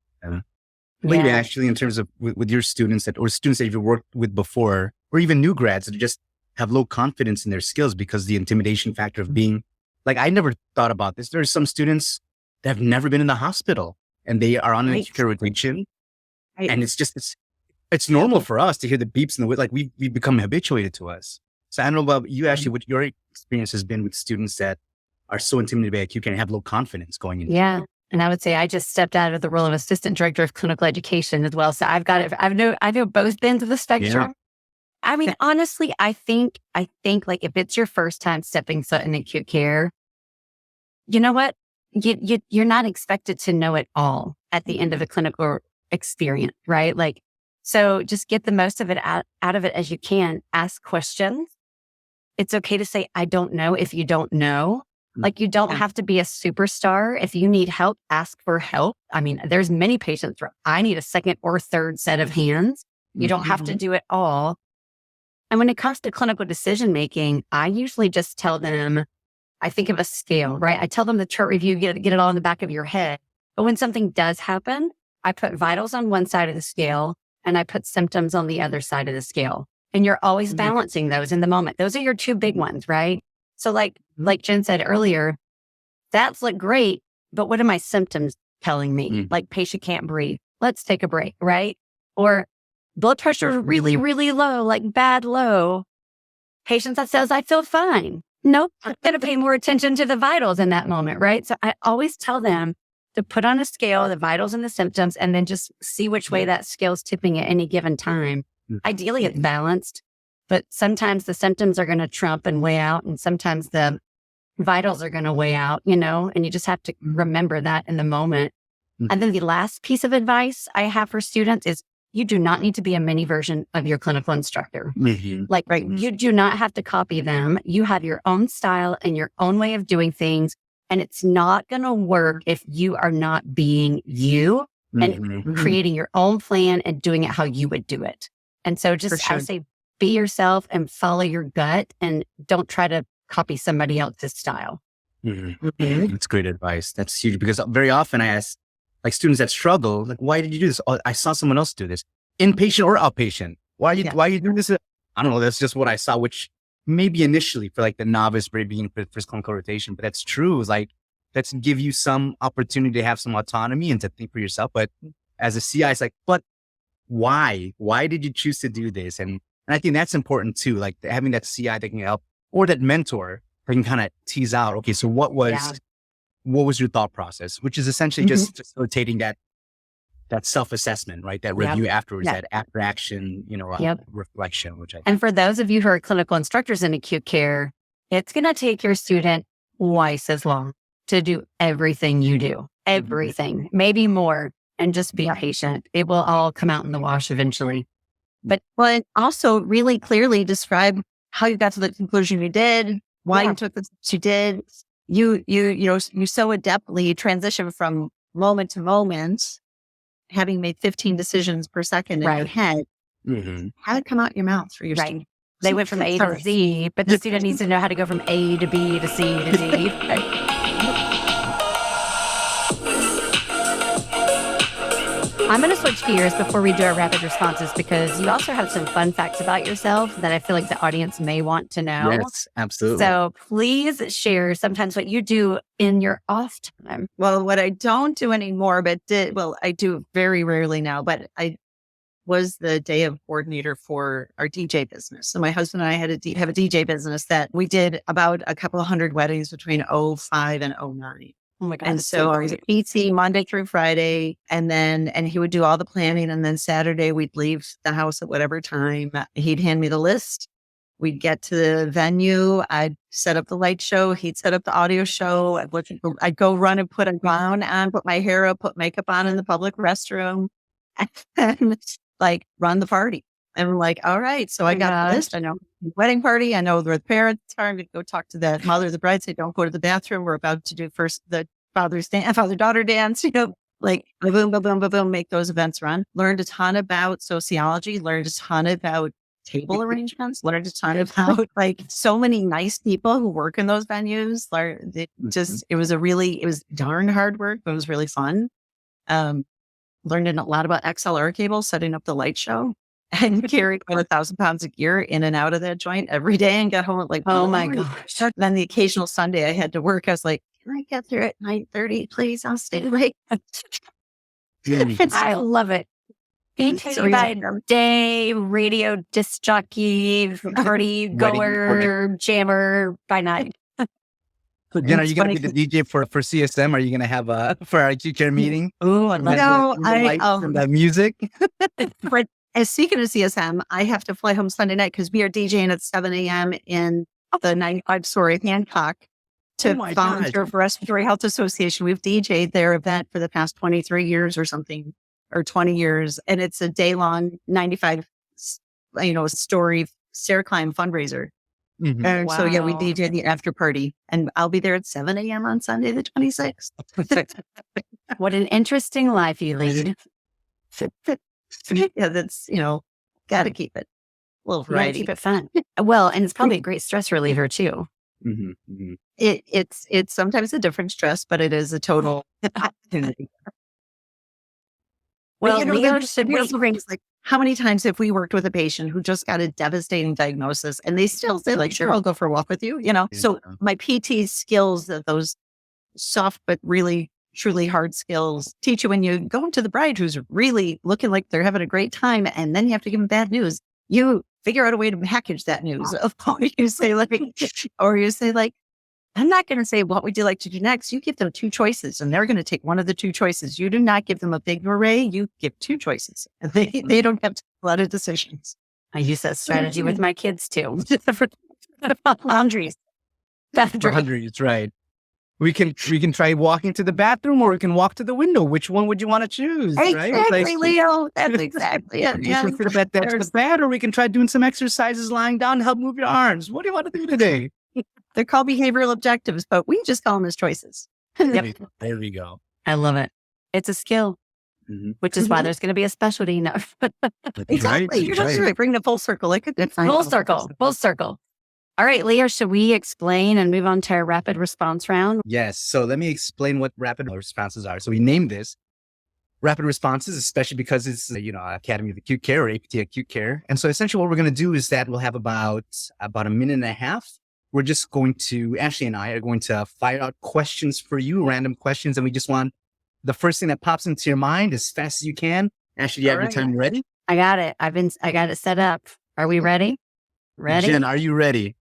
Maybe actually in terms of with your students or students that you've worked with before, or even new grads that just have low confidence in their skills because the intimidation factor of being like, I never thought about this. There are some students that have never been in the hospital and they are on an acute care rotation. Right. And it's normal for us to hear the beeps and the like we become habituated to us. So I don't know about you, Ashley, what your experience has been with students that are so intimidated by acute care and have low confidence going into Yeah. And I would say I just stepped out of the role of assistant director of clinical education as well. So I've got it. I know both ends of the spectrum. Yeah. I mean, honestly, I think like if it's your first time stepping foot in acute care, you know what? You're not expected to know it all at the end of a clinical experience, right? Like, so just get the most of it out of it as you can. Ask questions. It's okay to say, I don't know if you don't know. Like, you don't have to be a superstar. If you need help, ask for help. I mean, there's many patients where I need a second or third set of hands. You don't have to do it all. And when it comes to clinical decision-making, I usually just tell them, I think of a scale, right? I tell them the chart review, get it all in the back of your head. But when something does happen, I put vitals on one side of the scale and I put symptoms on the other side of the scale. And you're always balancing those in the moment. Those are your two big ones, right? So like Jen said earlier, that's look great, but what are my symptoms telling me? Like, patient can't breathe. Let's take a break, right? Or blood pressure is really, really low, like bad low. Patient that says, I feel fine. Nope, I'm going to pay more attention to the vitals in that moment, right? So I always tell them to put on a scale, the vitals and the symptoms, and then just see which way that scale's tipping at any given time. Ideally, it's balanced, but sometimes the symptoms are going to trump and weigh out, and sometimes the vitals are going to weigh out, and you just have to remember that in the moment. And then the last piece of advice I have for students is you do not need to be a mini version of your clinical instructor. Like, you do not have to copy them. You have your own style and your own way of doing things. And it's not going to work if you are not being you and creating your own plan and doing it how you would do it. And so I would say, be yourself and follow your gut and don't try to copy somebody else's style. That's great advice. That's huge, because very often I ask like students that struggle, like, why did you do this? Oh, I saw someone else do this, inpatient or outpatient. Why are you doing this? I don't know. That's just what I saw, which maybe initially for like the novice, very beginning for first clinical rotation, but that's true. Is like, let's give you some opportunity to have some autonomy and to think for yourself. But as a CI, it's like, but why? Why did you choose to do this? And I think that's important too, like having that CI that can help, or that mentor that can kind of tease out, okay, so what was your thought process, which is essentially just facilitating that self-assessment, right? That review afterwards, that after action, reflection, And for those of you who are clinical instructors in acute care, it's going to take your student twice as long to do everything you do, everything, maybe more, and just be patient. It will all come out in the wash eventually. But and also really clearly describe how you got to the conclusion you did, why you took the steps you did. You so adeptly transition from moment to moment, having made 15 decisions per second in your head. How it come out your mouth for your student? They went from A to Z, but the student needs to know how to go from A to B to C to D. I'm going to switch gears before we do our rapid responses, because you also have some fun facts about yourself that I feel like the audience may want to know. Yes, absolutely. So please share sometimes what you do in your off time. Well, what I don't do anymore, but I do very rarely now, but I was the day of coordinator for our DJ business. So my husband and I had have a DJ business that we did about a couple of hundred weddings between '05 and '09. Oh my God. And so I was at PT Monday through Friday, and he would do all the planning. And then Saturday we'd leave the house at whatever time. He'd hand me the list. We'd get to the venue. I'd set up the light show. He'd set up the audio show. I'd go run and put a gown on, put my hair up, put makeup on in the public restroom, and like run the party. And I'm like, all right. So I got the list. I know the wedding party. I know where the parents are. I'm going to go talk to the mother of the bride. Say, don't go to the bathroom. We're about to do first the father-daughter dance. Like boom, boom, boom, boom, boom. Make those events run. Learned a ton about sociology. Learned a ton about table arrangements, learned a ton about like so many nice people who work in those venues. It was darn hard work, but it was really fun. Learned a lot about XLR cables, setting up the light show, and carried about 1,000 pounds of gear in and out of that joint every day and got home at like, oh my gosh. Then the occasional Sunday I had to work. I was like, can I get there at 9:30, please? I'll stay late. I love it. So by day, radio disc jockey, party goer, jammer by night. So Jen, are you going to be the DJ for CSM? Are you going to have for our Acute Care meeting? Oh, no, and the music. But as speaking of CSM, I have to fly home Sunday night because we are DJing at 7 a.m. in the 95-story Hancock to volunteer for Respiratory Health Association. We've DJ'd their event for the past 23 years or something. Or 20 years. And it's a day-long 95, story stair climb fundraiser. Mm-hmm. And so, we DJ the after party. And I'll be there at 7 a.m. on Sunday, the 26th. What an interesting life you lead. Yeah, that's, got to keep it a little variety. Keep it fun. Well, and it's probably a great stress reliever too. Mm-hmm. Mm-hmm. It's sometimes a different stress, but it is a total opportunity. Well, Leo should brings like, how many times have we worked with a patient who just got a devastating diagnosis and they still say like, sure, I'll go for a walk with you, So my PT skills, those soft, but really, truly hard skills teach you when you go into the bride who's really looking like they're having a great time. And then you have to give them bad news. You figure out a way to package that news. You say like, I'm not going to say, what would you like to do next? You give them two choices and they're going to take one of the two choices. You do not give them a big array. You give two choices. And they don't have a lot of decisions. I use that strategy with my kids too. Boundaries. Boundaries, right. We can try walking to the bathroom or we can walk to the window. Which one would you want to choose? Exactly, Leo. That's exactly it. Yeah. That's the bad, or we can try doing some exercises lying down to help move your arms. What do you want to do today? They're called behavioral objectives, but we just call them as choices. Yep. There we go. I love it. It's a skill, which is why there's going to be a specialty now. Exactly. You're right. Bring the full circle. Full circle. All right, Leo, should we explain and move on to our rapid response round? Yes. So let me explain what rapid responses are. So we named this rapid responses, especially because it's, Academy of Acute Care or APTA Acute Care. And so essentially what we're going to do is that we'll have about a minute and a half. We're just going to, Ashley and I are going to fire out questions for you, random questions. And we just want the first thing that pops into your mind as fast as you can. Ashley, you have your time ready? I got it. I got it set up. Are we ready? Ready? Jen, are you ready?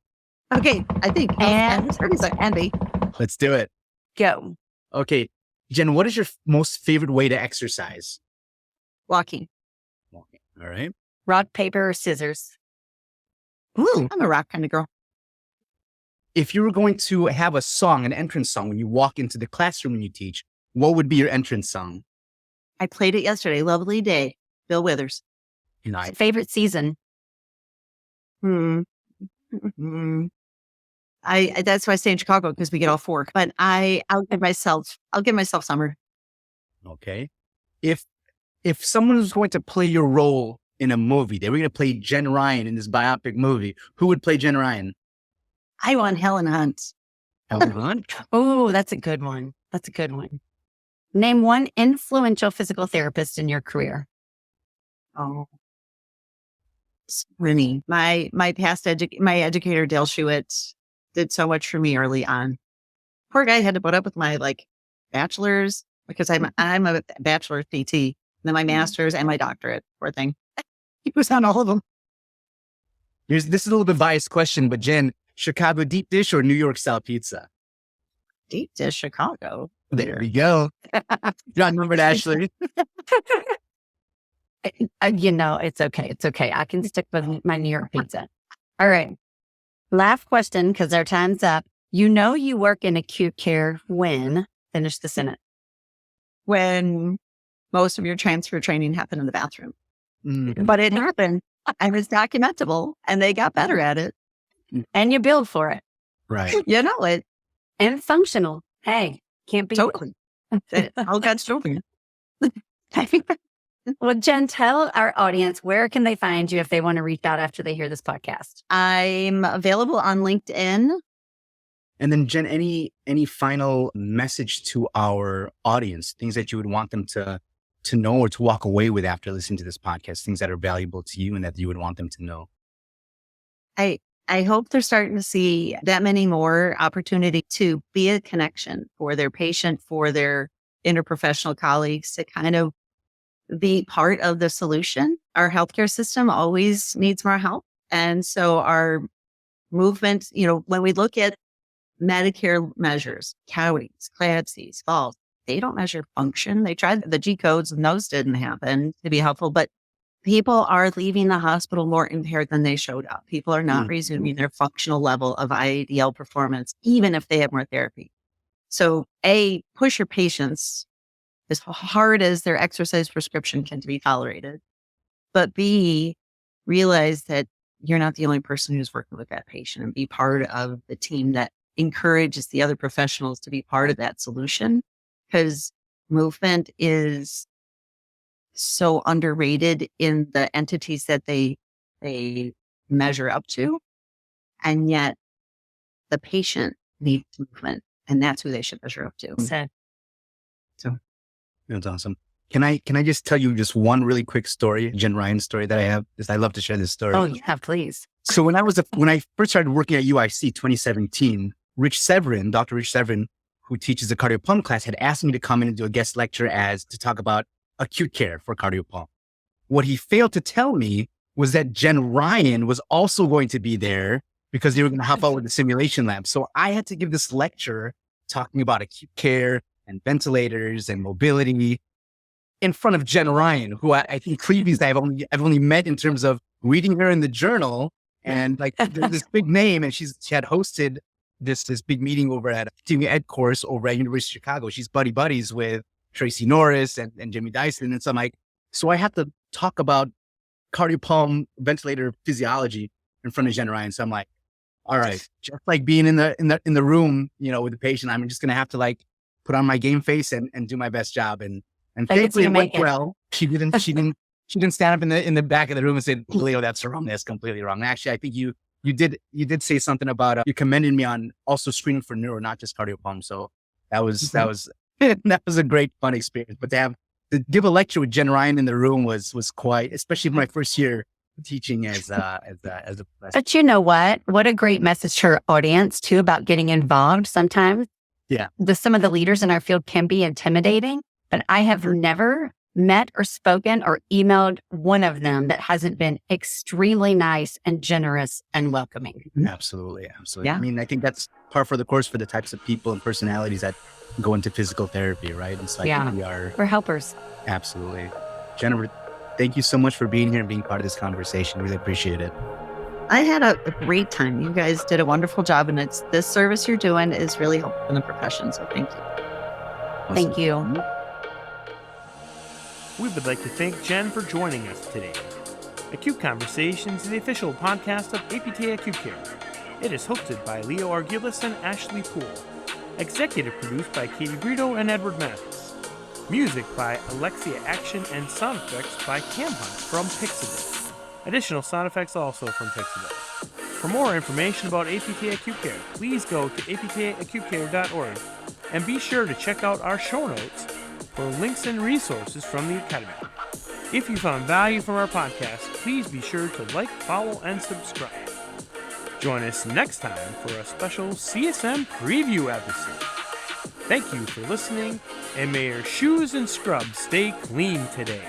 Okay. I think. Andy. Let's do it. Go. Okay. Jen, what is your most favorite way to exercise? Walking. All right. Rock, paper, or scissors? Ooh, I'm a rock kind of girl. If you were going to have a song, an entrance song, when you walk into the classroom and you teach, what would be your entrance song? I played it yesterday. Lovely Day. Bill Withers. Nice. Favorite season? That's why I stay in Chicago because we get all four. But I'll give myself summer. Okay. If someone was going to play your role in a movie, they were going to play Jen Ryan in this biopic movie, who would play Jen Ryan? I want Helen Hunt. Helen Hunt? Oh, that's a good one. Name one influential physical therapist in your career. Oh, Rennie. My past my educator, Dale Schuett, did so much for me early on. Poor guy had to put up with my bachelor's because I'm a bachelor's PT, and then my master's and my doctorate. Poor thing. He was on all of them. This is a little bit biased question, but Jen, Chicago deep dish or New York style pizza? Deep dish Chicago. There we go. John, remember Ashley? It's okay. It's okay. I can stick with my New York pizza. All right. Last question, because our time's up. You work in acute care when? Finish the sentence. When most of your transfer training happened in the bathroom. Mm. But it happened. And it's documentable. And they got better at it. And you build for it. Right. You know it. And functional. Hey, can't be. Totally. All God's children. Well, Jen, tell our audience, where can they find you if they want to reach out after they hear this podcast? I'm available on LinkedIn. And then Jen, any final message to our audience, things that you would want them to know or to walk away with after listening to this podcast, things that are valuable to you and that you would want them to know? I hope they're starting to see that many more opportunity to be a connection for their patient, for their interprofessional colleagues, to kind of be part of the solution. Our healthcare system always needs more help. And so our movement, when we look at Medicare measures, counties, CLABSIs, falls, they don't measure function. They tried the G codes and those didn't happen to be helpful, but people are leaving the hospital more impaired than they showed up. People are not resuming their functional level of IADL performance, even if they have more therapy. So A, push your patients as hard as their exercise prescription can be tolerated. But B, realize that you're not the only person who's working with that patient, and be part of the team that encourages the other professionals to be part of that solution. Because movement is so underrated in the entities that they measure up to. And yet the patient needs movement, and that's who they should measure up to. So that's awesome. Can I just tell you just one really quick story, Jen Ryan story that I have? Because I love to share this story. Oh yeah, please. So when I first started working at UIC 2017, Dr. Rich Severin, who teaches the cardio pump class, had asked me to come in and do a guest lecture to talk about acute care for cardio pump. What he failed to tell me was that Jen Ryan was also going to be there because they were going to help out with the simulation lab. So I had to give this lecture talking about acute care and ventilators and mobility in front of Jen Ryan, who I think previously I've only met in terms of reading her in the journal, and like this big name, and she had hosted this big meeting over at a continuing ed course over at University of Chicago. She's buddies with Tracy Norris and Jimmy Dyson. And so I have to talk about cardiopulmonary ventilator physiology in front of Jen Ryan. So I'm like, all right, just like being in the room, with the patient, I'm just going to have to like put on my game face and do my best job. And thankfully it went well. She didn't stand up in the back of the room and say, Leo, that's wrong. That's completely wrong. And actually, I think you did say something about, you commended me on also screening for neuro, not just cardiopulmonary. So that was a great fun experience. But to give a lecture with Jen Ryan in the room was quite, especially for my first year teaching as a professor. But you know what? What a great message to our audience too about getting involved. Sometimes, some of the leaders in our field can be intimidating, but I have never met or spoken or emailed one of them that hasn't been extremely nice and generous and welcoming. Absolutely. Yeah. I mean, I think that's par for the course for the types of people and personalities that go into physical therapy, right? And so I think we're helpers. Absolutely. Jennifer, thank you so much for being here and being part of this conversation. Really appreciate it. I had a great time. You guys did a wonderful job, and this service you're doing is really helping the profession. So thank you. Awesome. Thank you. We would like to thank Jen for joining us today. Acute Conversations is the official podcast of APTA Acute Care. It is hosted by Leo Argulis and Ashley Poole. Executive produced by Katie Brito and Edward Mathis. Music by Alexia Action and sound effects by Cam Hunt from Pixabay. Additional sound effects also from Pixabay. For more information about APTA Acute Care, please go to aptaacutecare.org and be sure to check out our show notes for links and resources from the Academy. If you found value from our podcast, please be sure to like, follow, and subscribe. Join us next time for a special CSM preview episode. Thank you for listening, and may your shoes and scrubs stay clean today.